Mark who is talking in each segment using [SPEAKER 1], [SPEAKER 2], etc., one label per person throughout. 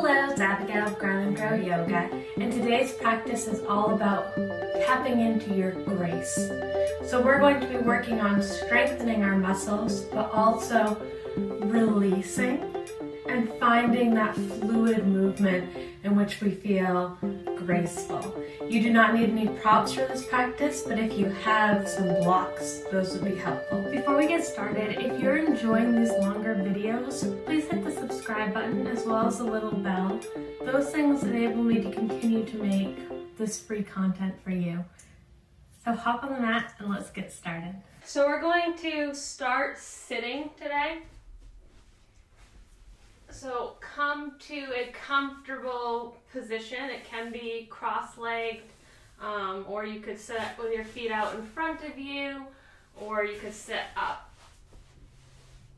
[SPEAKER 1] Hello, it's Abigail of Grow and Grow Yoga, and today's practice is all about tapping into your grace. So we're going to be working on strengthening our muscles, but also releasing and finding that fluid movement in which we feel graceful. You do not need any props for this practice, but if you have some blocks, those would be helpful. Before we get started, if you're enjoying these longer videos, please hit the subscribe button as well as the little bell. Those things enable me to continue to make this free content for you. So hop on the mat and let's get started. So we're going to start sitting today. So come to a comfortable position. It can be cross-legged, or you could sit with your feet out in front of you, or you could sit up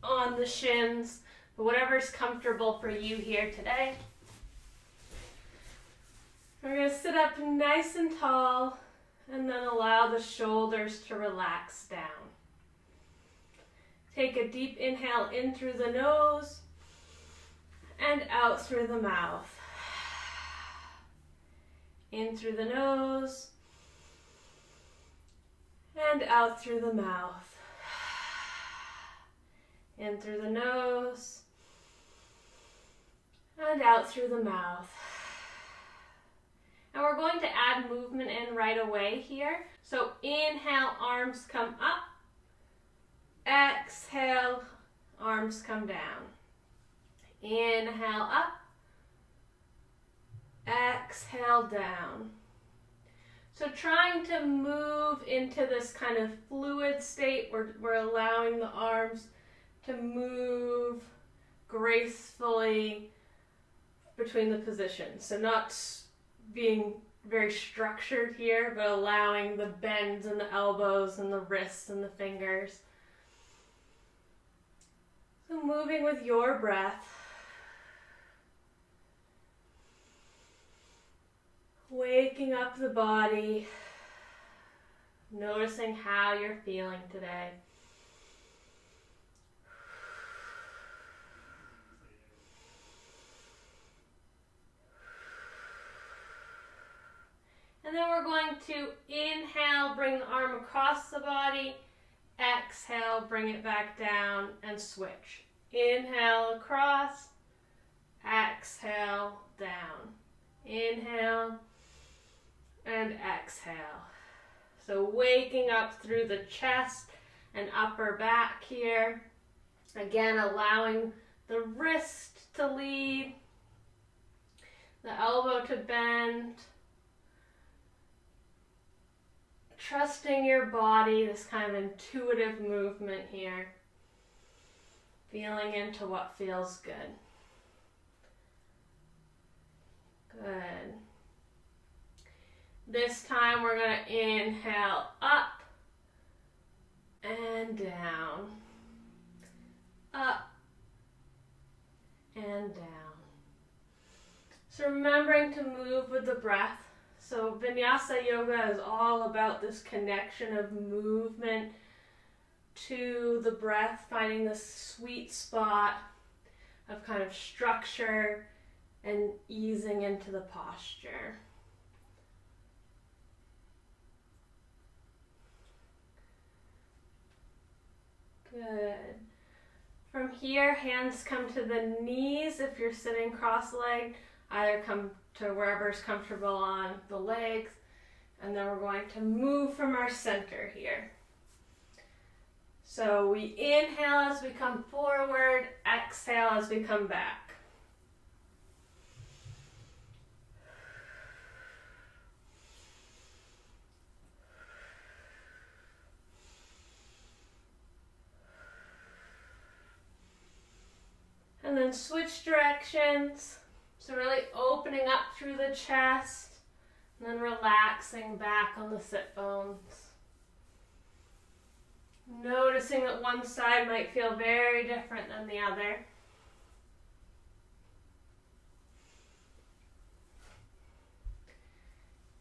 [SPEAKER 1] on the shins, but whatever's comfortable for you here today. We're going to sit up nice and tall, and then allow the shoulders to relax down. Take a deep inhale in through the nose, and out through the mouth. In through the nose, and out through the mouth. In through the nose, and out through the mouth. And we're going to add movement in right away here. So inhale, arms come up. Exhale, arms come down. Inhale up, exhale down. So trying to move into this kind of fluid state, we're allowing the arms to move gracefully between the positions. So not being very structured here, but allowing the bends in the elbows and the wrists and the fingers. So moving with your breath. Waking up the body, noticing how you're feeling today. And then we're going to inhale, bring the arm across the body, exhale, bring it back down and switch. Inhale across, exhale down. Inhale and exhale. So waking up through the chest and upper back here. Again, allowing the wrist to lead, the elbow to bend. Trusting your body, this kind of intuitive movement here. Feeling into what feels good. Good. This time we're going to inhale up and down. Up and down. So remembering to move with the breath. So vinyasa yoga is all about this connection of movement to the breath, finding the sweet spot of kind of structure and easing into the posture. Good. From here, hands come to the knees if you're sitting cross-legged. Either come to wherever's comfortable on the legs. And then we're going to move from our center here. So we inhale as we come forward, exhale as we come back. And then switch directions. So really opening up through the chest and then relaxing back on the sit bones. Noticing that one side might feel very different than the other.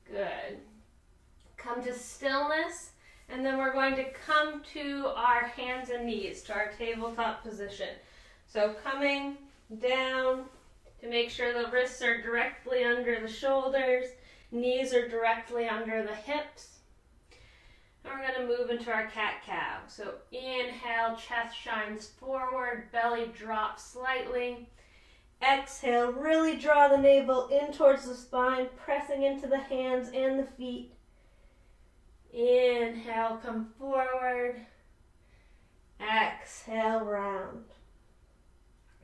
[SPEAKER 1] Good. Come to stillness, and then we're going to come to our hands and knees, to our tabletop position. So coming down to make sure the wrists are directly under the shoulders, knees are directly under the hips. And we're going to move into our cat-cow. So inhale, chest shines forward, belly drops slightly. Exhale, really draw the navel in towards the spine, pressing into the hands and the feet. Inhale, come forward. Exhale, round.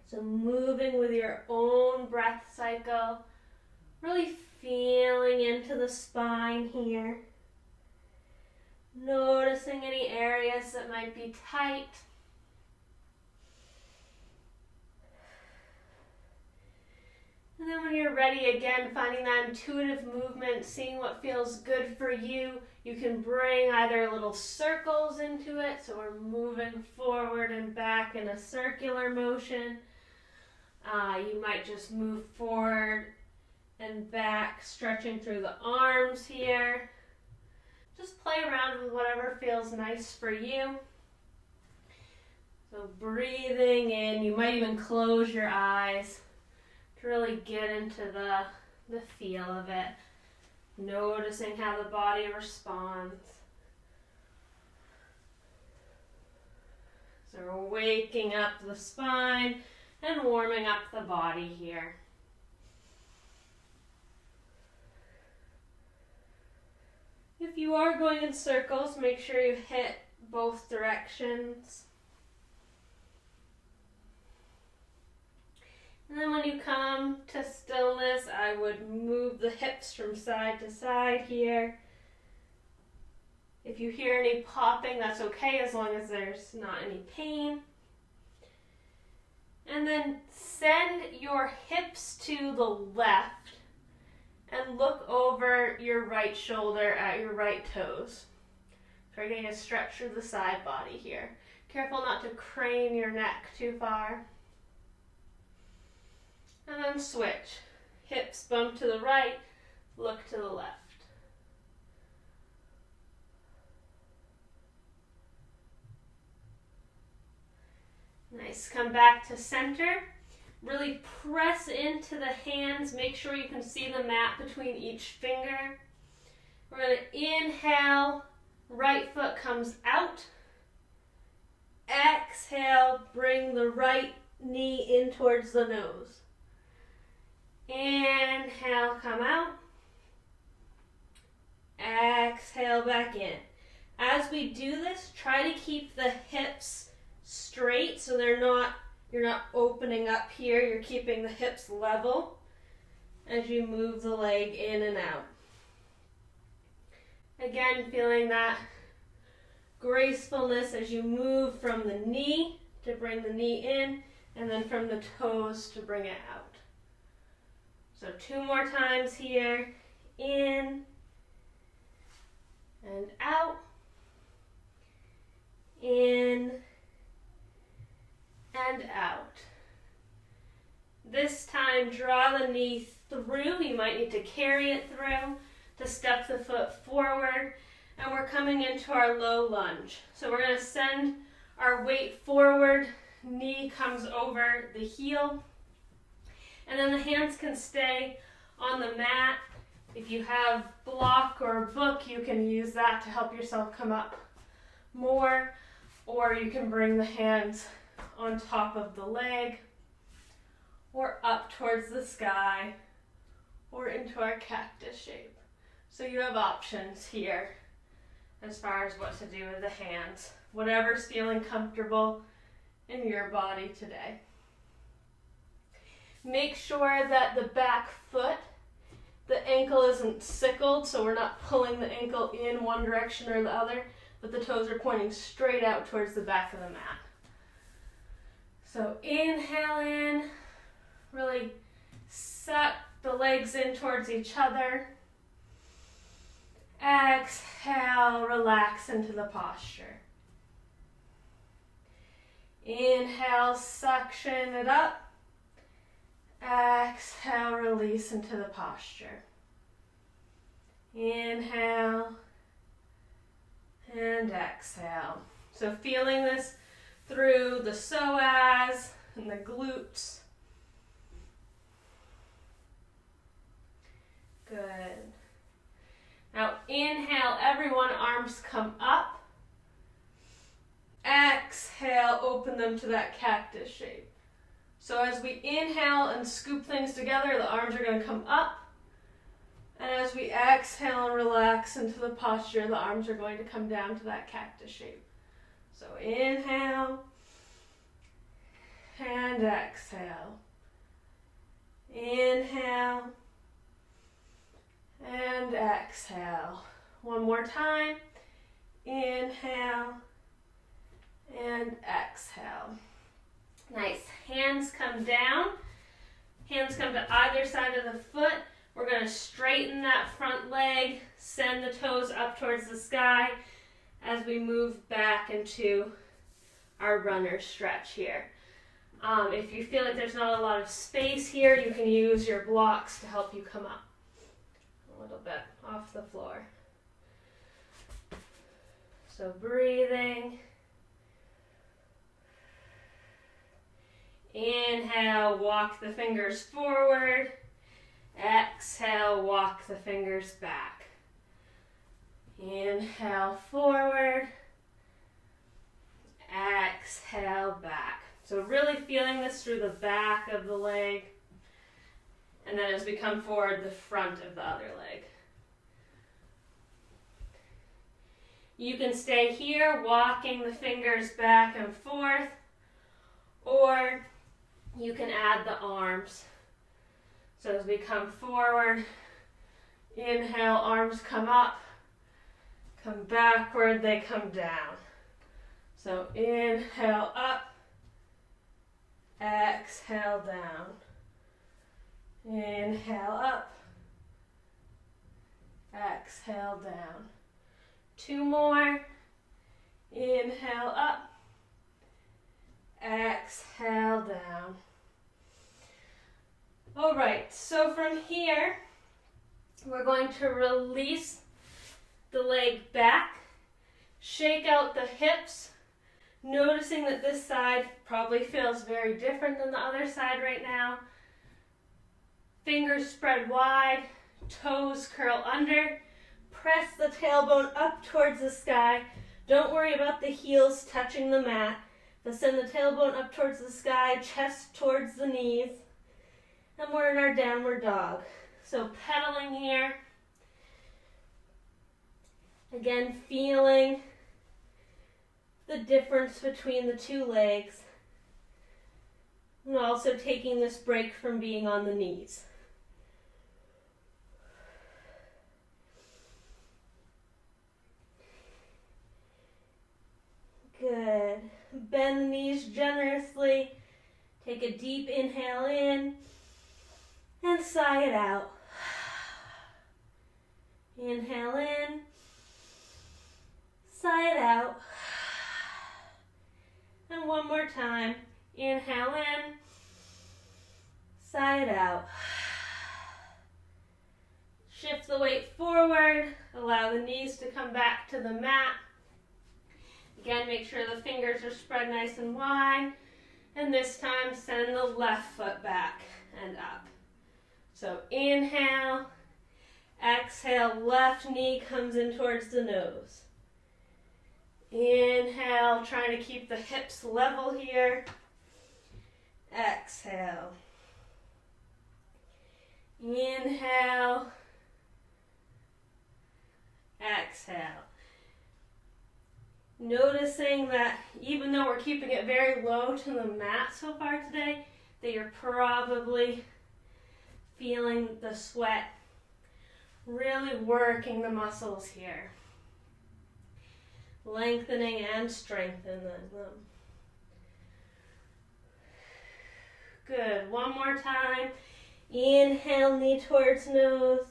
[SPEAKER 1] So moving with your own breath cycle, really feeling into the spine here. Noticing any areas that might be tight. And then when you're ready, again, finding that intuitive movement, seeing what feels good for you. You can bring either little circles into it, so we're moving forward and back in a circular motion. You might just move forward and back, stretching through the arms here. Just play around with whatever feels nice for you. So breathing in, you might even close your eyes to really get into the feel of it. Noticing how the body responds. So we're waking up the spine and warming up the body here. If you are going in circles, make sure you hit both directions. And then when you come to stillness, I would move the hips from side to side here. If you hear any popping, that's okay as long as there's not any pain. And then send your hips to the left and look over your right shoulder at your right toes. So we're getting a stretch through the side body here. Careful not to crane your neck too far. And then switch. Hips bump to the right, look to the left. Nice. Come back to center. Really press into the hands. Make sure you can see the mat between each finger. We're going to inhale. Right foot comes out. Exhale. Bring the right knee in towards the nose. Inhale, come out. Exhale, back in. As we do this, try to keep the hips straight so you're not opening up here. You're keeping the hips level as you move the leg in and out. Again, feeling that gracefulness as you move from the knee to bring the knee in, and then from the toes to bring it out. So 2 more times here. In and out. In and out. This time, draw the knee through. You might need to carry it through to step the foot forward. And we're coming into our low lunge. So we're going to send our weight forward. Knee comes over the heel. And then the hands can stay on the mat. If you have block or book, you can use that to help yourself come up more. Or you can bring the hands on top of the leg, or up towards the sky, or into our cactus shape. So you have options here as far as what to do with the hands. Whatever's feeling comfortable in your body today. Make sure that the back foot, the ankle isn't sickled, so we're not pulling the ankle in one direction or the other, but the toes are pointing straight out towards the back of the mat. So inhale in, really suck the legs in towards each other. Exhale, relax into the posture. Inhale, suction it up. Exhale, release into the posture. Inhale and exhale. So feeling this through the psoas and the glutes. Good. Now inhale, everyone, arms come up. Exhale, open them to that cactus shape. So as we inhale and scoop things together, the arms are going to come up. And as we exhale and relax into the posture, the arms are going to come down to that cactus shape. So inhale and exhale. Inhale and exhale. One more time. Inhale and exhale. Nice. Hands come down. Hands come to either side of the foot. We're going to straighten that front leg, send the toes up towards the sky as we move back into our runner stretch here. If you feel like there's not a lot of space here, you can use your blocks to help you come up a little bit off the floor. So breathing. Inhale, walk the fingers forward. Exhale, walk the fingers back. Inhale, forward. Exhale, back. So really feeling this through the back of the leg. And then as we come forward, the front of the other leg. You can stay here, walking the fingers back and forth, or you can add the arms. So as we come forward, inhale, arms come up, come backward, they come down. So inhale up, exhale down. Inhale up, exhale down. Two more. Inhale up, exhale down. All right, so from here, we're going to release the leg back, shake out the hips, noticing that this side probably feels very different than the other side right now. Fingers spread wide, toes curl under, press the tailbone up towards the sky. Don't worry about the heels touching the mat, but send the tailbone up towards the sky, chest towards the knees. And we're in our downward dog. So pedaling here. Again, feeling the difference between the two legs. And also taking this break from being on the knees. Good. Bend the knees generously. Take a deep inhale in. And sigh it out. Inhale in. Sigh it out. And one more time. Inhale in. Sigh it out. Shift the weight forward. Allow the knees to come back to the mat. Again, make sure the fingers are spread nice and wide. And this time, send the left foot back and up. So inhale, exhale, left knee comes in towards the nose. Inhale, trying to keep the hips level here. Exhale. Inhale. Exhale. Noticing that even though we're keeping it very low to the mat so far today, that you're probably feeling the sweat, really working the muscles here. Lengthening and strengthening them. Good. One more time. Inhale, knee towards nose.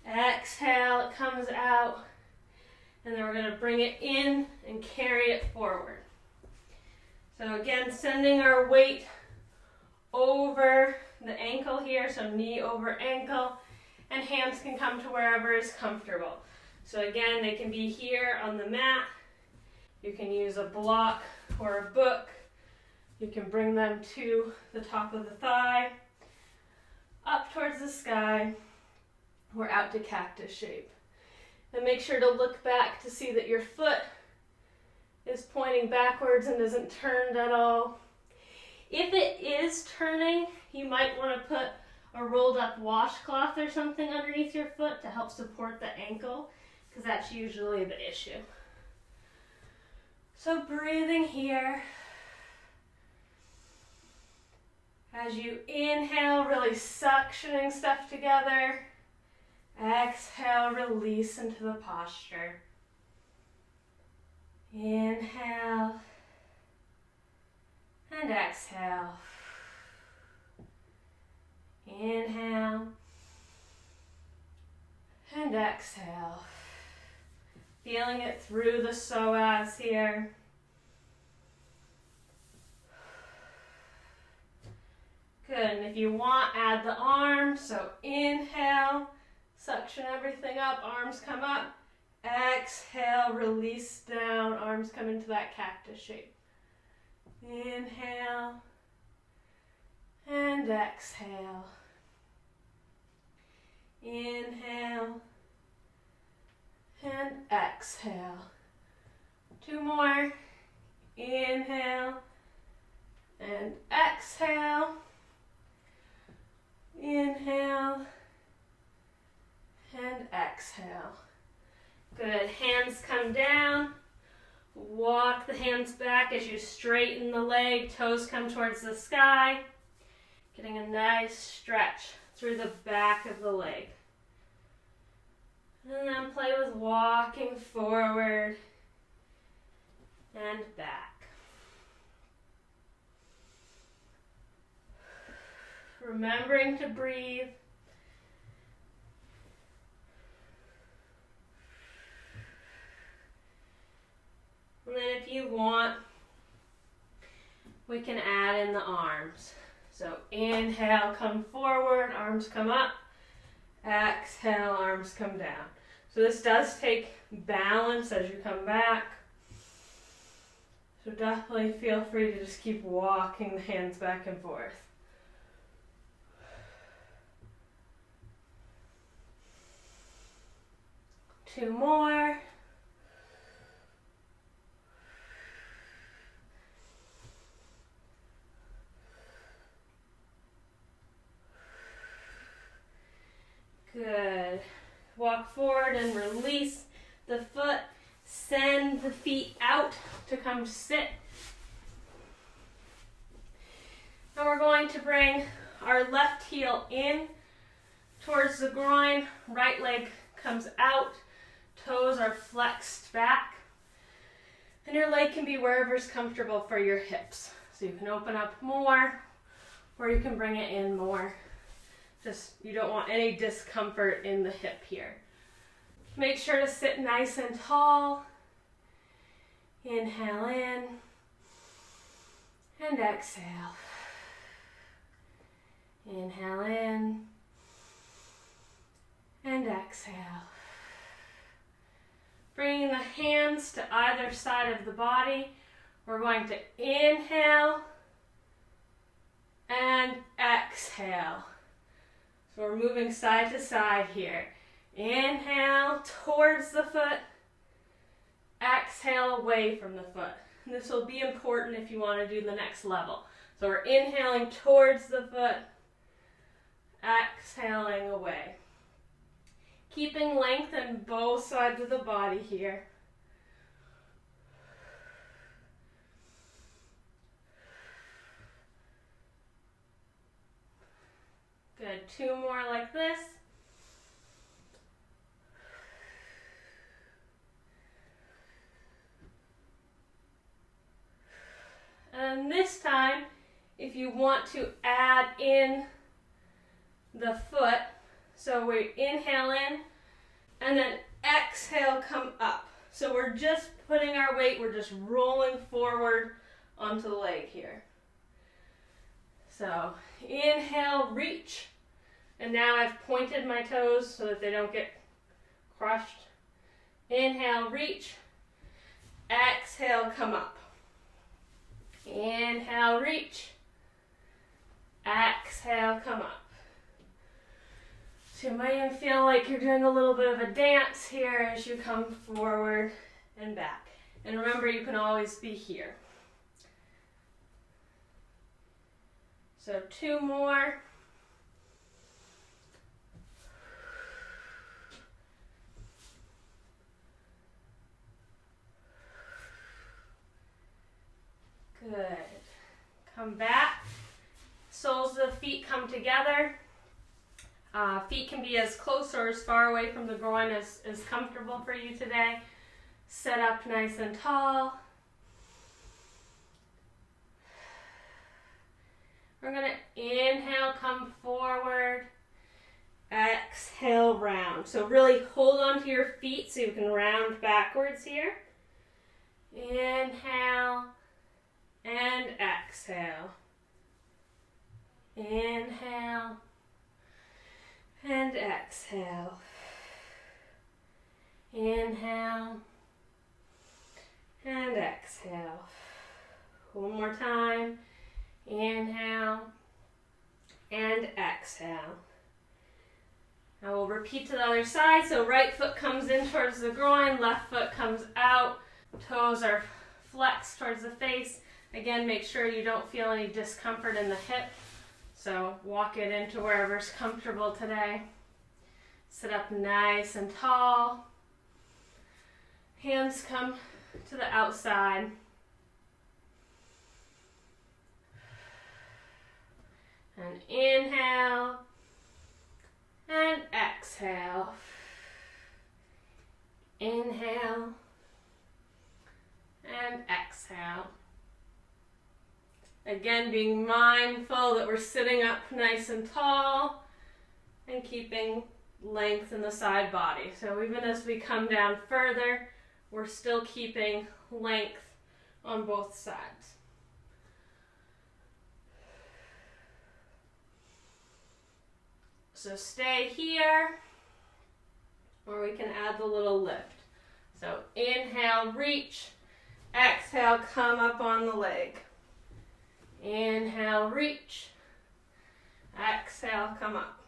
[SPEAKER 1] Exhale, it comes out. And then we're going to bring it in and carry it forward. So again, sending our weight over the ankle here, so knee over ankle, and hands can come to wherever is comfortable. So again, they can be here on the mat. You can use a block or a book. You can bring them to the top of the thigh, up towards the sky,
[SPEAKER 2] We're out to cactus shape. And make sure to look back to see that your foot is pointing backwards and isn't turned at all. If it is turning, you might want to put a rolled up washcloth or something underneath your foot to help support the ankle, because that's usually the issue. So breathing here. As you inhale, really suctioning stuff together. Exhale, release into the posture. Inhale and exhale. Inhale and exhale. Feeling it through the psoas here. Good, and if you want, add the arms. So inhale, suction everything up, arms come up. Exhale, release down, arms come into that cactus shape. Inhale and exhale. Inhale and exhale. Two more. Inhale and exhale. Inhale and exhale. Good. Hands come down. Walk the hands back as you straighten the leg. Toes come towards the sky. Getting a nice stretch through the back of the leg. And then play with walking forward and back. Remembering to breathe. And then if you want, we can add in the arms. So inhale, come forward, arms come up. Exhale, arms come down. So this does take balance as you come back. So definitely feel free to just keep walking the hands back and forth. Two more. Good. Walk forward and release the foot. Send the feet out to come sit. Now we're going to bring our left heel in towards the groin. Right leg comes out. Toes are flexed back. And your leg can be wherever's comfortable for your hips. So you can open up more, or you can bring it in more. Just, you don't want any discomfort in the hip here. Make sure to sit nice and tall. Inhale in and exhale. Inhale in and exhale. Bringing the hands to either side of the body. We're going to inhale and exhale. So we're moving side to side here. Inhale towards the foot. Exhale away from the foot. And this will be important if you want to do the next level. So we're inhaling towards the foot. Exhaling away. Keeping length in both sides of the body here. Good. Two more like this. And this time, if you want to add in the foot, so we inhale in and then exhale, come up. So we're just putting our weight, we're just rolling forward onto the leg here. So inhale, reach. And now I've pointed my toes so that they don't get crushed. Inhale, reach. Exhale, come up. Inhale, reach. Exhale, come up. So you might even feel like you're doing a little bit of a dance here as you come forward and back. And remember, you can always be here. So 2 more. Good. Come back. Soles of the feet come together. Feet can be as close or as far away from the groin as is comfortable for you today. Sit up nice and tall. We're going to inhale, come forward. Exhale, round. So really hold on to your feet so you can round backwards here. Inhale and exhale. Inhale and exhale. Inhale and exhale. One more time. Inhale and exhale. Now we'll repeat to the other side. So right foot comes in towards the groin, left foot comes out. Toes are flexed towards the face. Again, make sure you don't feel any discomfort in the hip. So walk it into wherever's comfortable today. Sit up nice and tall. Hands come to the outside. And inhale and exhale. Inhale and exhale. Again, being mindful that we're sitting up nice and tall and keeping length in the side body. So even as we come down further, we're still keeping length on both sides. So stay here, or we can add the little lift. So inhale, reach. Exhale, come up on the leg. Inhale, reach. Exhale, come up.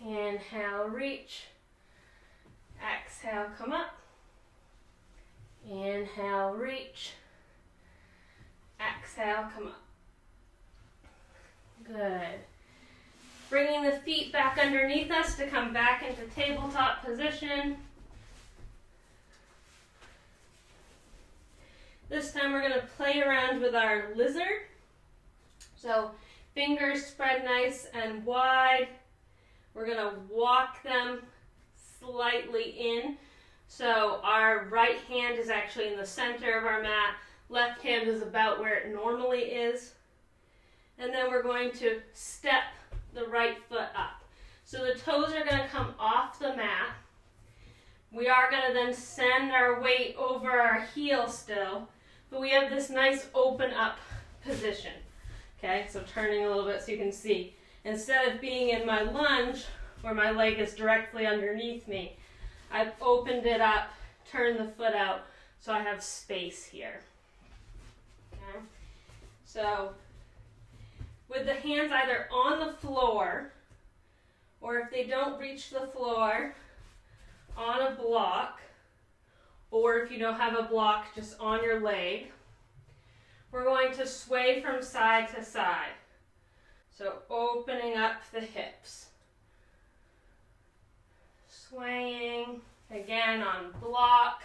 [SPEAKER 2] Inhale, reach. Exhale, come up. Inhale, reach. Exhale, come up. Good. Bringing the feet back underneath us to come back into tabletop position. This time we're going to play around with our lizard. So fingers spread nice and wide. We're going to walk them slightly in. So our right hand is actually in the center of our mat. Left hand is about where it normally is. And then we're going to step the right foot up. So the toes are going to come off the mat. We are going to then send our weight over our heel still. But we have this nice open up position. Okay, so turning a little bit so you can see. Instead of being in my lunge, where my leg is directly underneath me, I've opened it up, turned the foot out, so I have space here. Okay, so with the hands either on the floor, or if they don't reach the floor, on a block, or if you don't have a block, just on your leg. We're going to sway from side to side. So opening up the hips. Swaying, again on block,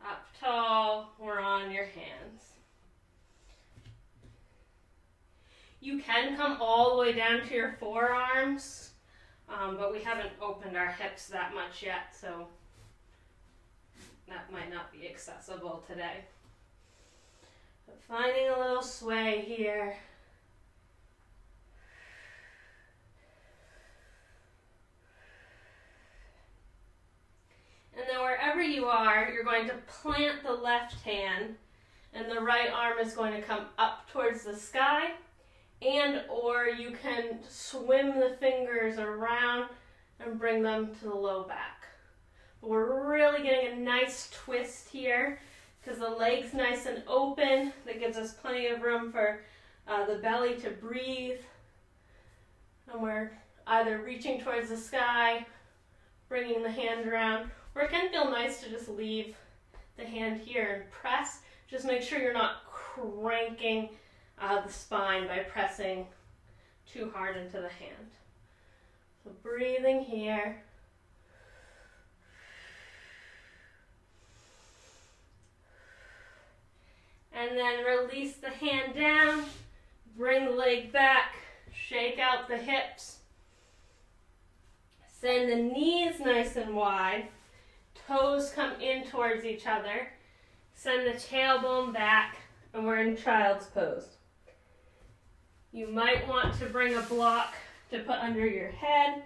[SPEAKER 2] up tall, or on your hands. You can come all the way down to your forearms, but we haven't opened our hips that much yet, so that might not be accessible today. But finding a little sway here. And then wherever you are, you're going to plant the left hand, and the right arm is going to come up towards the sky, and or you can swim the fingers around and bring them to the low back. We're really getting a nice twist here because the leg's nice and open. That gives us plenty of room for the belly to breathe. And we're either reaching towards the sky, bringing the hand around, or it can feel nice to just leave the hand here and press. Just make sure you're not cranking the spine by pressing too hard into the hand. So breathing here. And then release the hand down, bring the leg back, shake out the hips. Send the knees nice and wide, toes come in towards each other. Send the tailbone back, and we're in child's pose. You might want to bring a block to put under your head,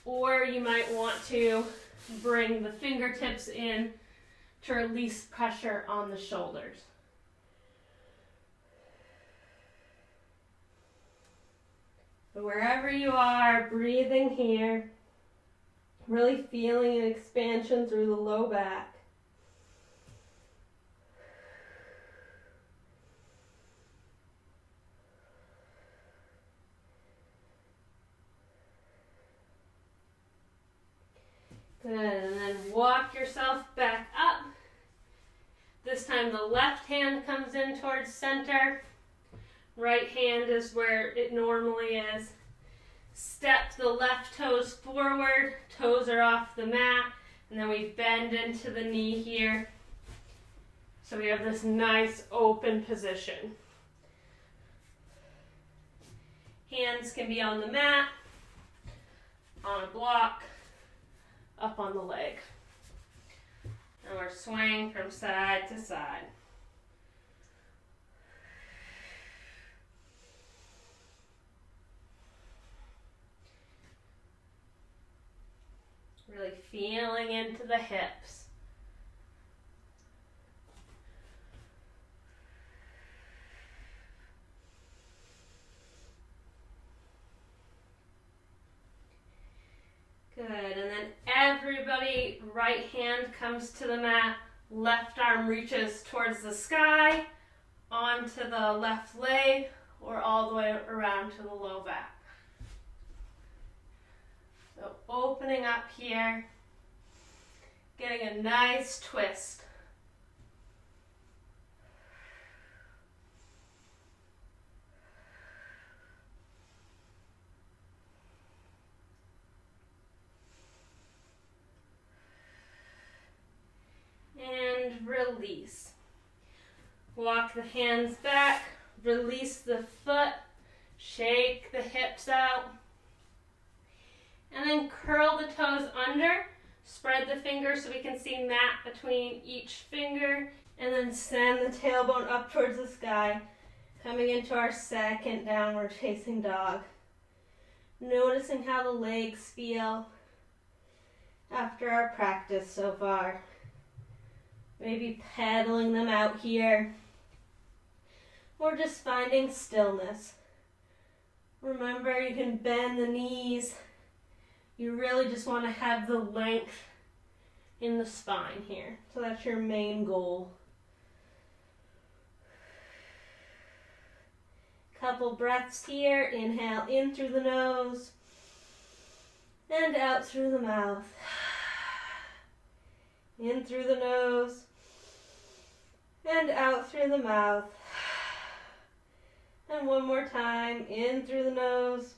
[SPEAKER 2] or you might want to bring the fingertips in to release pressure on the shoulders. So wherever you are, breathing here, really feeling an expansion through the low back. Good, and then walk yourself back up. This time the left hand comes in towards center. Right hand is where it normally is. Step the left toes forward, toes are off the mat, and then we bend into the knee here. So we have this nice open position. Hands can be on the mat, on a block, up on the leg. And we're swaying from side to side. Really feeling into the hips. Good, and then everybody, right hand comes to the mat, left arm reaches towards the sky, onto the left leg, or all the way around to the low back. So opening up here, getting a nice twist. And release. Walk the hands back, release the foot, shake the hips out. And then curl the toes under, spread the fingers so we can see mat between each finger, and then send the tailbone up towards the sky, coming into our second downward facing dog. Noticing how the legs feel after our practice so far. Maybe pedaling them out here, or just finding stillness. Remember, you can bend the knees. You really just want to have the length in the spine here. So that's your main goal. Couple breaths here. Inhale in through the nose and out through the mouth. In through the nose and out through the mouth. And one more time. In through the nose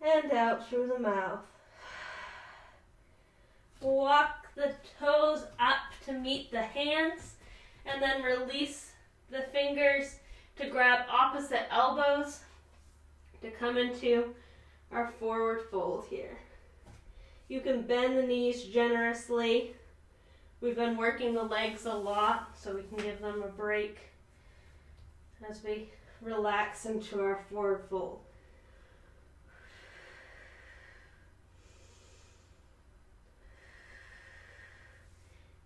[SPEAKER 2] and out through the mouth. Walk the toes up to meet the hands, and then release the fingers to grab opposite elbows to come into our forward fold here. You can bend the knees generously. We've been working the legs a lot, so we can give them a break as we relax into our forward fold.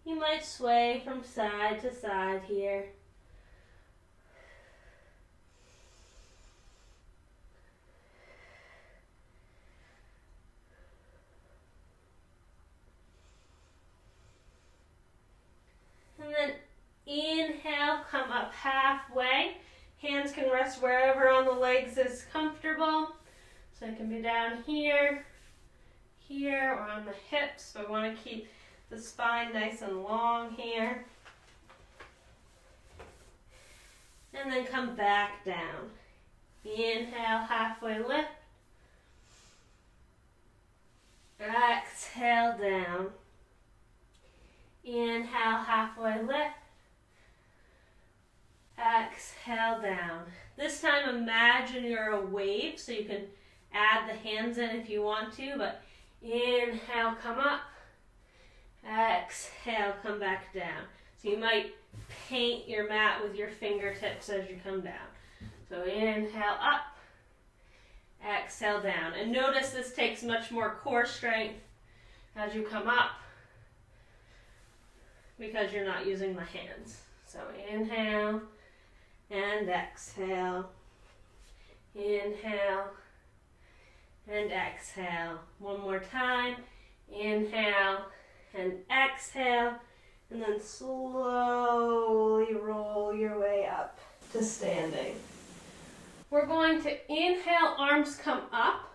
[SPEAKER 2] You might sway from side to side here. And then inhale, come up halfway. Hands can rest wherever on the legs is comfortable. So it can be down here, here, or on the hips. So we want to keep the spine nice and long here. And then come back down. Inhale, halfway lift. Exhale, down. Inhale, halfway lift. Exhale, down. This time imagine you're a wave, so you can add the hands in if you want to, but inhale, come up. Exhale, come back down. So you might paint your mat with your fingertips as you come down. So inhale, up. Exhale, down. And notice this takes much more core strength as you come up because you're not using the hands. So inhale and exhale. Inhale and exhale. One more time. Inhale and exhale. And then slowly roll your way up to standing. We're going to inhale, arms come up.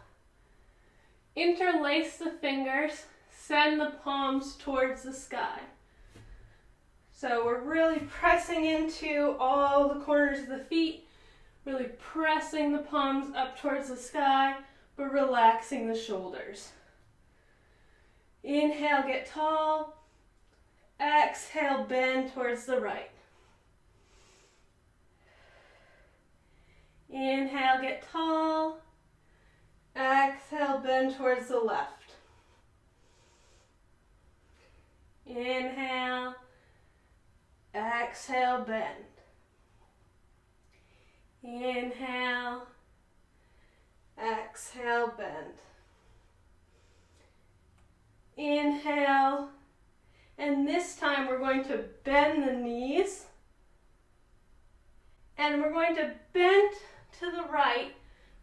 [SPEAKER 2] Interlace the fingers. Send the palms towards the sky. So we're really pressing into all the corners of the feet. Really pressing the palms up towards the sky, but relaxing the shoulders. Inhale, get tall. Exhale, bend towards the right. Inhale, get tall. Exhale, bend towards the left. Inhale. Exhale, bend. Inhale. Exhale, bend. Inhale. And this time we're going to bend the knees. And we're going to bend to the right,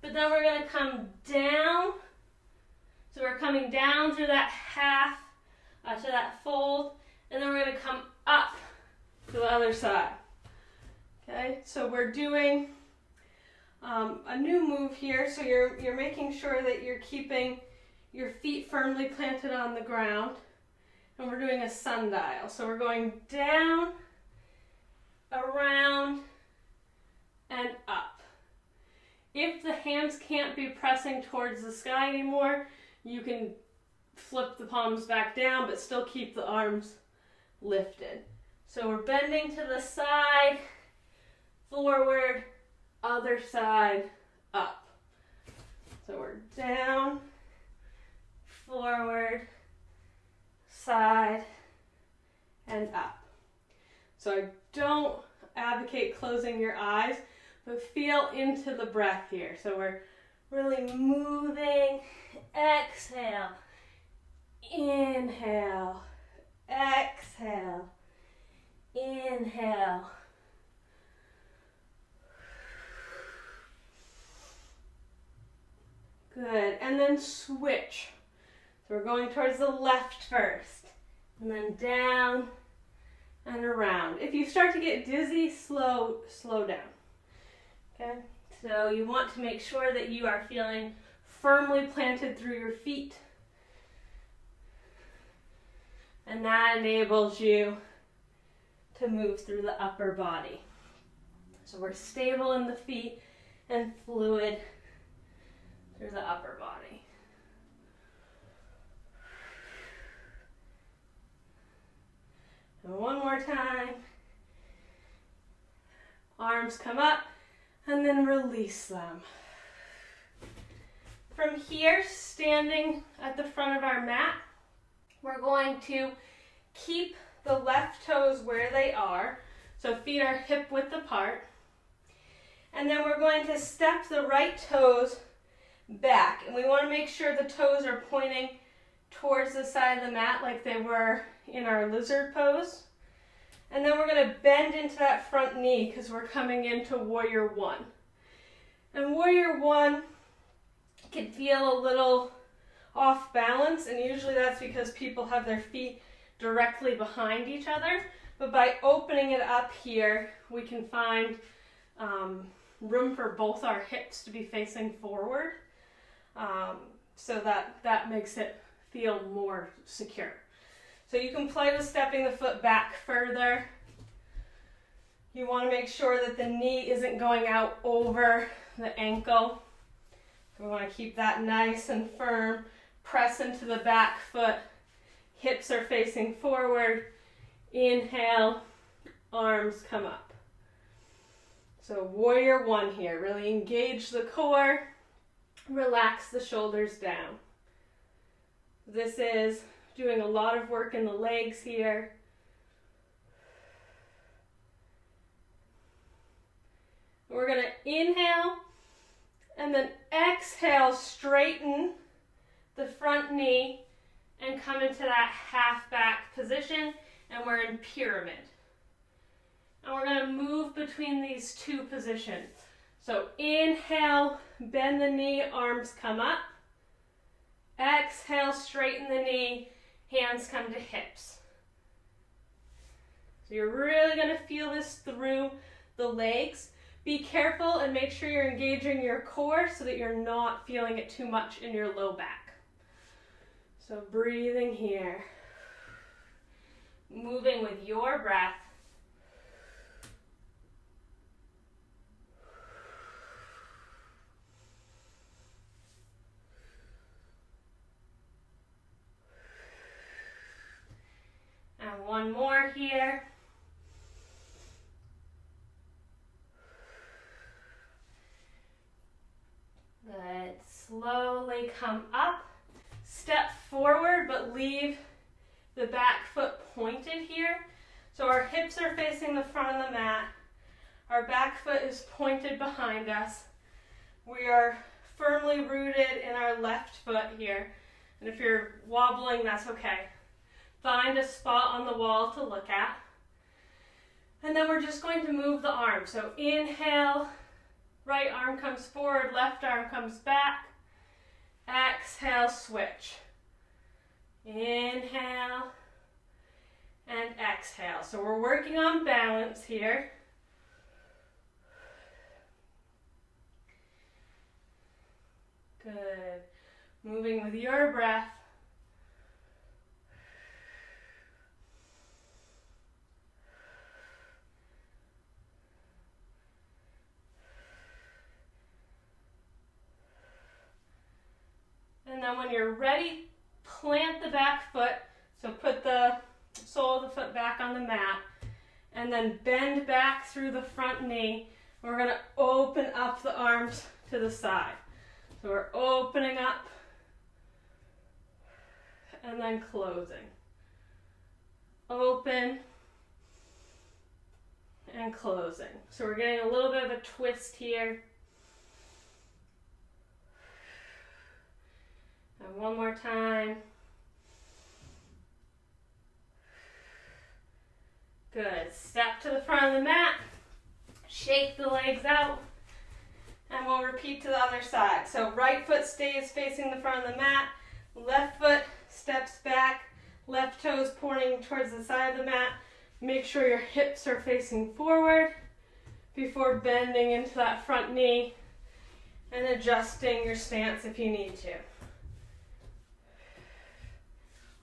[SPEAKER 2] but then we're going to come down. So we're coming down through that half, to that fold, and then we're going to come up to the other side. Okay, so we're doing a new move here. So you're making sure that you're keeping your feet firmly planted on the ground. And we're doing a sundial. So we're going down, around, and up. If the hands can't be pressing towards the sky anymore, you can flip the palms back down, but still keep the arms lifted. So we're bending to the side, forward, other side, up. So we're down, forward, side, and up. So I don't advocate closing your eyes, but feel into the breath here. So we're really moving. Exhale, inhale, exhale, inhale. Good, and then switch. So we're going towards the left first, and then down and around. If you start to get dizzy, slow down. Okay, so you want to make sure that you are feeling firmly planted through your feet, and that enables you to move through the upper body. So we're stable in the feet and fluid through the upper body. And one more time. Arms come up and then release them. From here, standing at the front of our mat, we're going to keep the left toes where they are. So feet are hip width apart. And then we're going to step the right toes back. And we want to make sure the toes are pointing towards the side of the mat like they were in our lizard pose. And then we're going to bend into that front knee because we're coming into Warrior One. And Warrior One can feel a little off balance, and usually that's because people have their feet directly behind each other. But by opening it up here, we can find room for both our hips to be facing forward. So that makes it feel more secure. So you can play with stepping the foot back further. You want to make sure that the knee isn't going out over the ankle. We want to keep that nice and firm. Press into the back foot. Hips are facing forward. Inhale, arms come up. So warrior one here. Really engage the core. Relax the shoulders down. This is doing a lot of work in the legs here. We're going to inhale and then exhale, straighten the front knee and come into that half back position, and we're in pyramid. And we're going to move between these two positions. So inhale, bend the knee, arms come up. Exhale, straighten the knee, hands come to hips. So you're really going to feel this through the legs. Be careful and make sure you're engaging your core so that you're not feeling it too much in your low back. So breathing here. Moving with your breath. And one more here. Good. Slowly come up. Step forward, but leave the back foot pointed here. So our hips are facing the front of the mat. Our back foot is pointed behind us. We are firmly rooted in our left foot here. And if you're wobbling, that's okay. Find a spot on the wall to look at. And then we're just going to move the arm. So inhale, right arm comes forward, left arm comes back. Exhale, switch. Inhale and exhale. So we're working on balance here. Good. Moving with your breath. And then when you're ready, plant the back foot. So put the sole of the foot back on the mat and then bend back through the front knee. We're going to open up the arms to the side. So we're opening up and then closing. Open and closing. So we're getting a little bit of a twist here. And one more time. Good. Step to the front of the mat. Shake the legs out. And we'll repeat to the other side. So right foot stays facing the front of the mat. Left foot steps back. Left toes pointing towards the side of the mat. Make sure your hips are facing forward before bending into that front knee and adjusting your stance if you need to.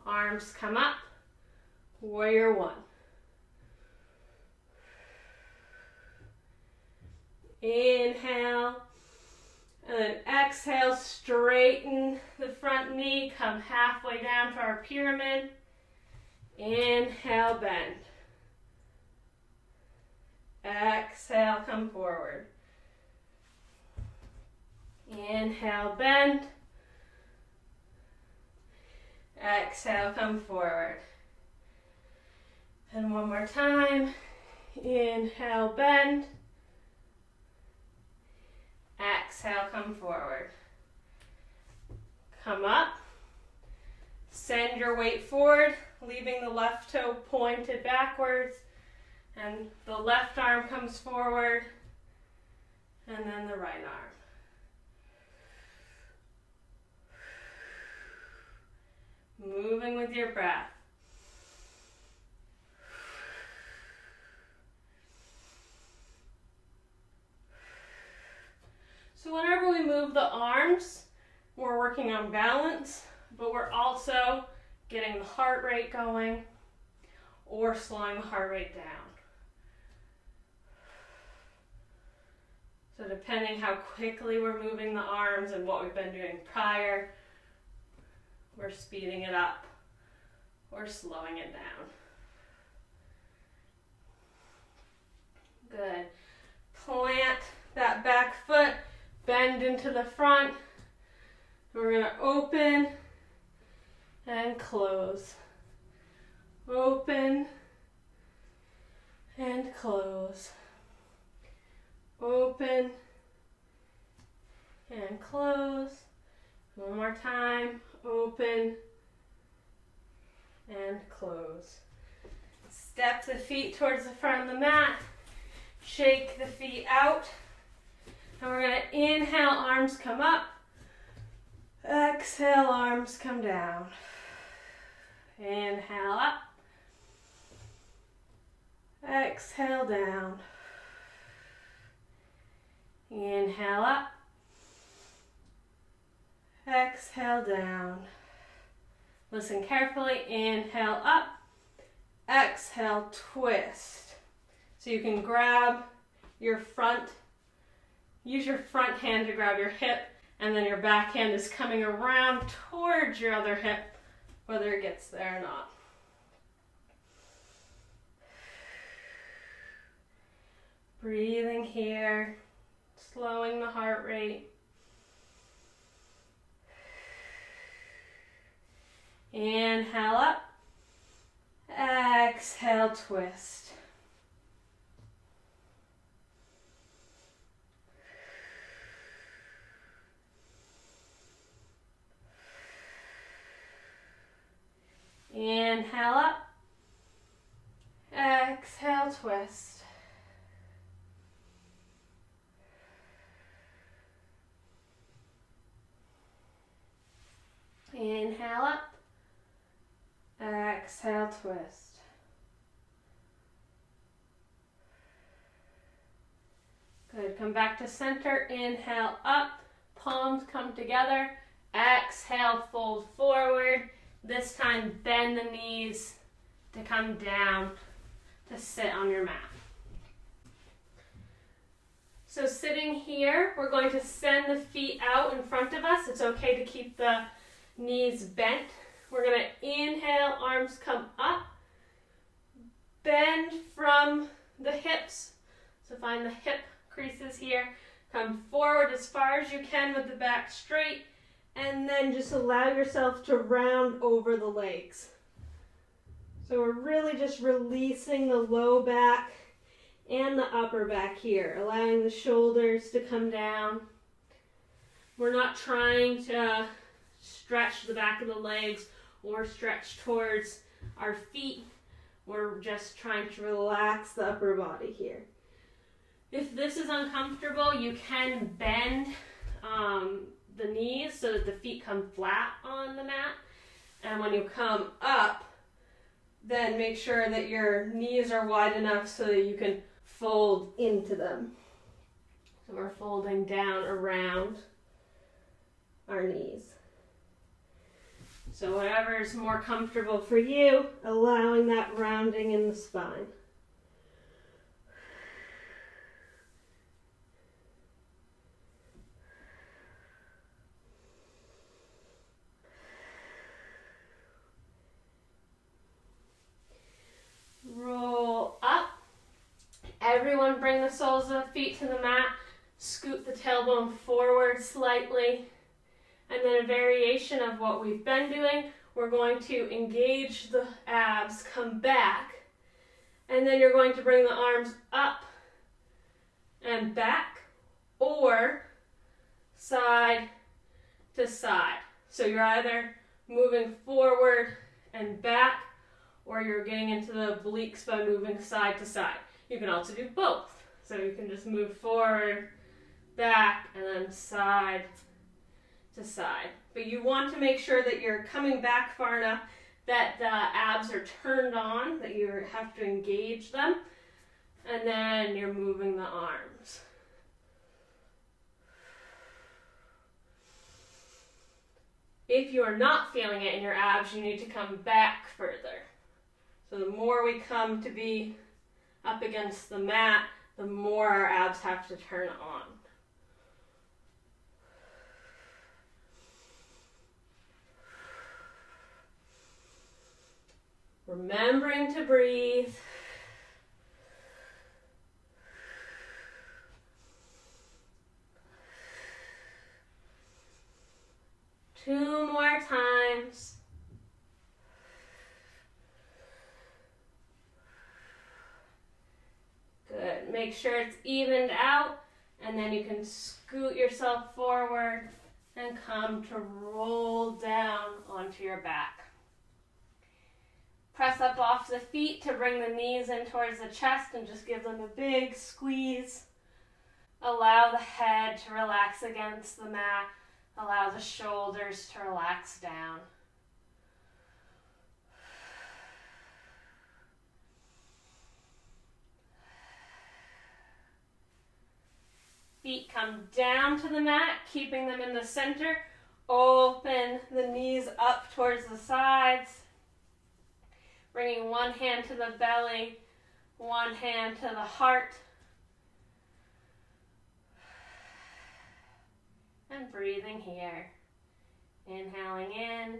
[SPEAKER 2] Arms come up. Warrior one. Inhale, and then exhale, straighten the front knee, come halfway down to our pyramid. Inhale, bend. Exhale, come forward. Inhale, bend. Exhale, come forward. And one more time. Inhale, bend. Exhale, come forward. Come up. Send your weight forward, leaving the left toe pointed backwards. And the left arm comes forward. And then the right arm. Moving with your breath. move the arms, we're working on balance, but we're also getting the heart rate going or slowing the heart rate down. So depending how quickly we're moving the arms and what we've been doing prior, we're speeding it up or slowing it down. Good. Plant that back foot, bend into the front. We're going to open and close. Open and close. Open and close. One more time. Open and close. Step the feet towards the front of the mat. Shake the feet out. And we're going to inhale, arms come up. Exhale, arms come down. Inhale up. Exhale down. Inhale up. Exhale down. Listen carefully. Inhale up. Exhale, twist. So you can grab your front, use your front hand to grab your hip, and then your back hand is coming around towards your other hip, whether it gets there or not. Breathing here, slowing the heart rate. Inhale up, exhale, twist. Inhale up, exhale, twist. Inhale up, exhale, twist. Good, come back to center, inhale up, palms come together, exhale, fold forward. This time, bend the knees to come down to sit on your mat. So sitting here, we're going to send the feet out in front of us. It's okay to keep the knees bent. We're going to inhale, arms come up, bend from the hips. So find the hip creases here. Come forward as far as you can with the back straight. And then just allow yourself to round over the legs. So we're really just releasing the low back and the upper back here, allowing the shoulders to come down. We're not trying to stretch the back of the legs or stretch towards our feet. We're just trying to relax the upper body here. If this is uncomfortable, you can bend the knees so that the feet come flat on the mat. And when you come up, then make sure that your knees are wide enough so that you can fold into them. So we're folding down around our knees. So whatever is more comfortable for you, allowing that rounding in the spine. Roll up. Everyone bring the soles of the feet to the mat. Scoot the tailbone forward slightly. And then a variation of what we've been doing. We're going to engage the abs, come back. And then you're going to bring the arms up and back or side to side. So you're either moving forward and back, or you're getting into the obliques by moving side to side. You can also do both. So you can just move forward, back, and then side to side. But you want to make sure that you're coming back far enough that the abs are turned on, that you have to engage them, and then you're moving the arms. If you are not feeling it in your abs, you need to come back further. So the more we come to be up against the mat, the more our abs have to turn on. Remembering to breathe. Two more times. Good. Make sure it's evened out, and then you can scoot yourself forward and come to roll down onto your back. Press up off the feet to bring the knees in towards the chest and just give them a big squeeze. Allow the head to relax against the mat. Allow the shoulders to relax down. Feet come down to the mat, keeping them in the center. Open the knees up towards the sides. Bringing one hand to the belly, one hand to the heart. And breathing here. Inhaling in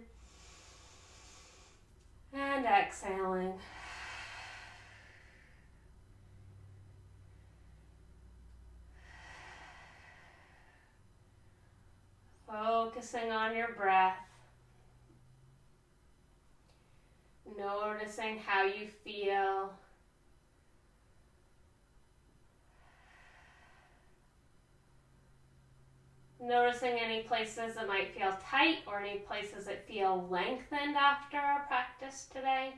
[SPEAKER 2] and exhaling. Focusing on your breath. Noticing how you feel. Noticing any places that might feel tight or any places that feel lengthened after our practice today.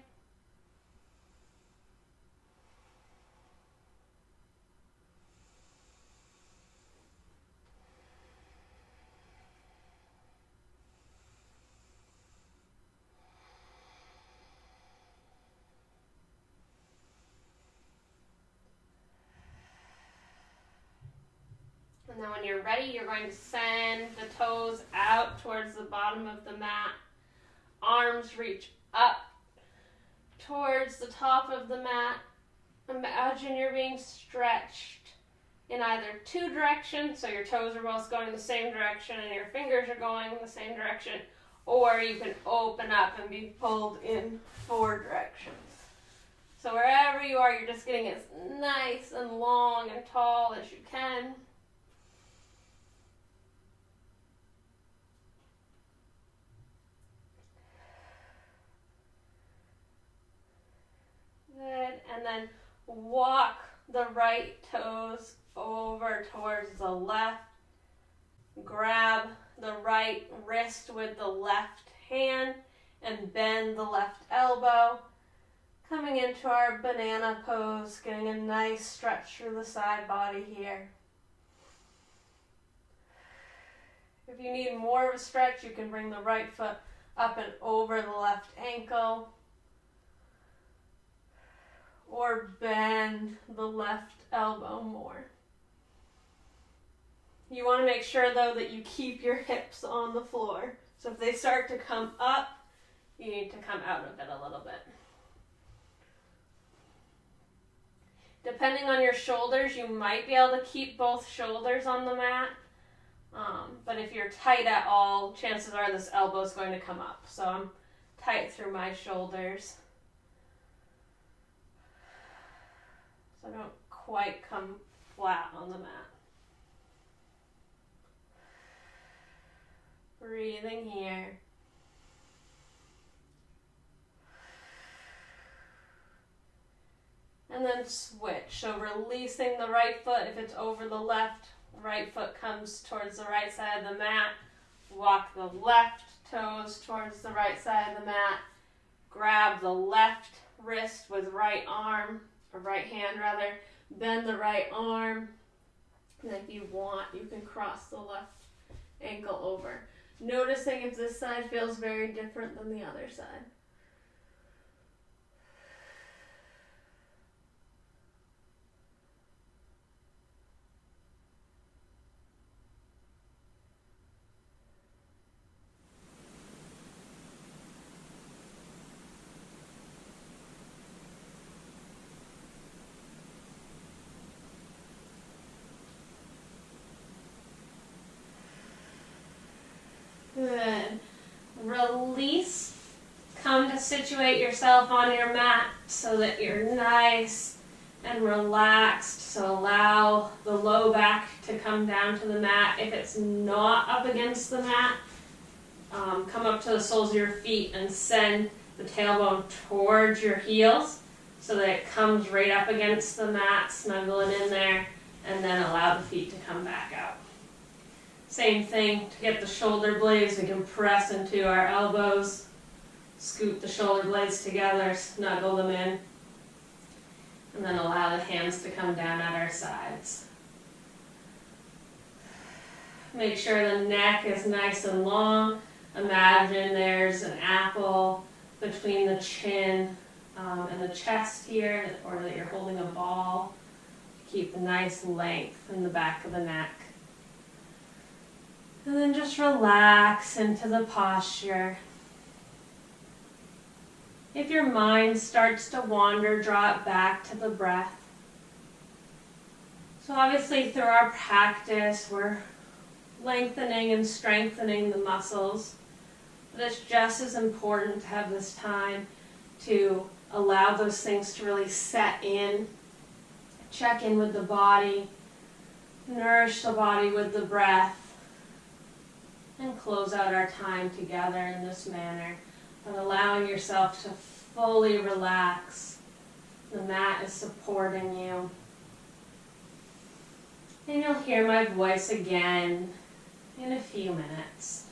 [SPEAKER 2] And then when you're ready, you're going to send the toes out towards the bottom of the mat. Arms reach up towards the top of the mat. Imagine you're being stretched in either two directions, so your toes are both going in the same direction and your fingers are going in the same direction, or you can open up and be pulled in four directions. So wherever you are, you're just getting as nice and long and tall as you can. Good, and then walk the right toes over towards the left. Grab the right wrist with the left hand and bend the left elbow. Coming into our banana pose, getting a nice stretch through the side body here. If you need more of a stretch, you can bring the right foot up and over the left ankle. Or bend the left elbow more. You want to make sure, though, that you keep your hips on the floor. So if they start to come up, you need to come out of it a little bit. Depending on your shoulders, you might be able to keep both shoulders on the mat. But if you're tight at all, chances are this elbow is going to come up. So I'm tight through my shoulders. So I don't quite come flat on the mat. Breathing here. And then switch. So releasing the right foot if it's over the left. Right foot comes towards the right side of the mat. Walk the left toes towards the right side of the mat. Grab the left wrist with right arm, or right hand rather. Bend the right arm. And if you want, you can cross the left ankle over. Noticing if this side feels very different than the other side. Good. Release. Come to situate yourself on your mat so that you're nice and relaxed. So allow the low back to come down to the mat. If it's not up against the mat, come up to the soles of your feet and send the tailbone towards your heels so that it comes right up against the mat, snuggling in there, and then allow the feet to come back out. Same thing to get the shoulder blades. We can press into our elbows, scoot the shoulder blades together, snuggle them in, and then allow the hands to come down at our sides. Make sure the neck is nice and long. Imagine there's an apple between the chin and the chest here, or that you're holding a ball. Keep a nice length in the back of the neck. And then just relax into the posture. If your mind starts to wander, draw it back to the breath. So obviously through our practice, we're lengthening and strengthening the muscles. But it's just as important to have this time to allow those things to really set in. Check in with the body, nourish the body with the breath, and close out our time together in this manner. But allowing yourself to fully relax. The mat is supporting you. And you'll hear my voice again in a few minutes.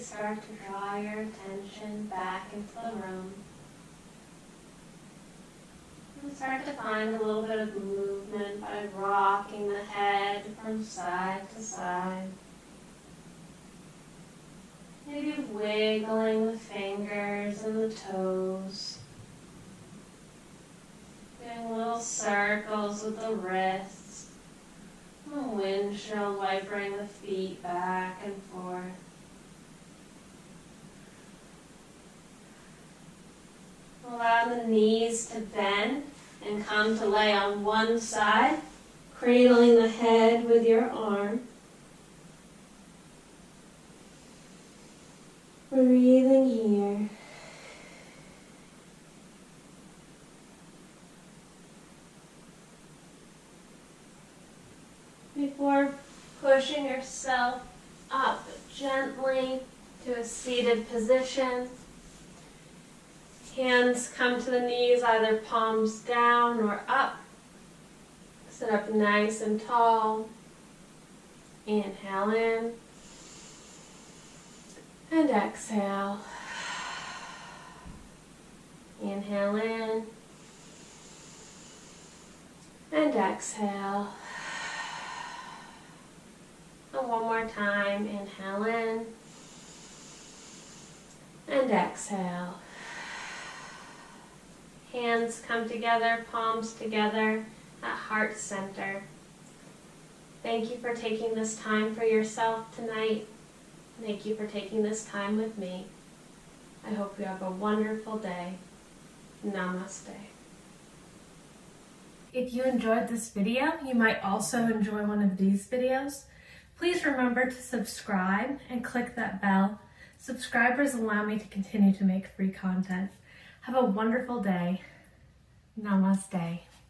[SPEAKER 2] start to draw your attention back into the room. And start to find a little bit of movement by rocking the head from side to side. Maybe wiggling the fingers and the toes. Doing little circles with the wrists. And windshield wipering the feet back and forth. Allow the knees to bend and come to lay on one side, cradling the head with your arm. Breathing here. Before pushing yourself up gently to a seated position, hands come to the knees, either palms down or up. Sit up nice and tall. Inhale in. And exhale. Inhale in. And exhale. And one more time. Inhale in. And exhale. Hands come together, palms together at heart center. Thank you for taking this time for yourself tonight. Thank you for taking this time with me. I hope you have a wonderful day. Namaste.
[SPEAKER 1] If you enjoyed this video, you might also enjoy one of these videos. Please remember to subscribe and click that bell. Subscribers allow me to continue to make free content. Have a wonderful day. Namaste.